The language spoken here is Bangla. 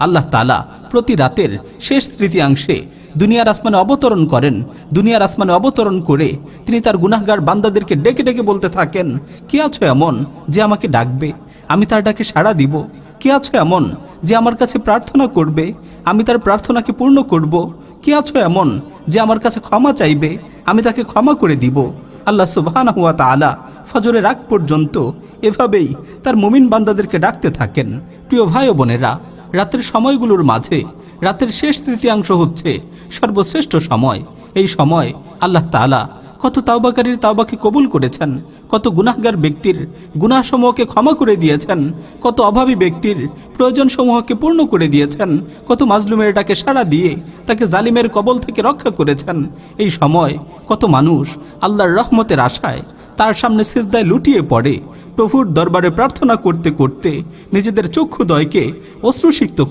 আল্লাহ তাআলা প্রতি রাতের শেষ তৃতীয়াংশে দুনিয়ার আসমানে অবতরণ করেন। দুনিয়ার আসমানে অবতরণ করে তিনি তার গুনাহগার বান্দাদেরকে ডেকে ডেকে বলতে থাকেন, কে আছো এমন যে আমাকে ডাকবে, আমি তার ডাকে সাড়া দিব? কে আছো এমন যে আমার কাছে প্রার্থনা করবে, আমি তার প্রার্থনাকে পূর্ণ করব? কে আছো এমন যে আমার কাছে ক্ষমা চাইবে, আমি তাকে ক্ষমা করে দিব? আল্লাহ সুবহানাহু ওয়া তাআলা ফজরের আগ পর্যন্ত এভাবেই তার মুমিন বান্দাদেরকে ডাকতে থাকেন। প্রিয় ভাই ও বোনেরা, রাতের সময়গুলোর মাঝে রাতের শেষ তৃতীয়াংশ হচ্ছে সর্বশ্রেষ্ঠ সময়। এই সময় আল্লাহ তাআলা কত তাওবাকারীর তাওবাকে কবুল করেছেন, কত গুনাহগার ব্যক্তির গুনাহসমূহকে ক্ষমা করে দিয়েছেন, কত অভাবী ব্যক্তির প্রয়োজনসমূহকে পূর্ণ করে দিয়েছেন, কত মাজলুমের ডাকে সাড়া দিয়ে তাকে জালিমের কবল থেকে রক্ষা করেছেন। এই সময় কত মানুষ আল্লাহর রহমতের আশায় তার সামনে সিজদায় লুটিয়ে পড়ে, প্রভুর দরবারে প্রার্থনা করতে করতে নিজেদের চক্ষুদ্বয়কে অশ্রুসিক্ত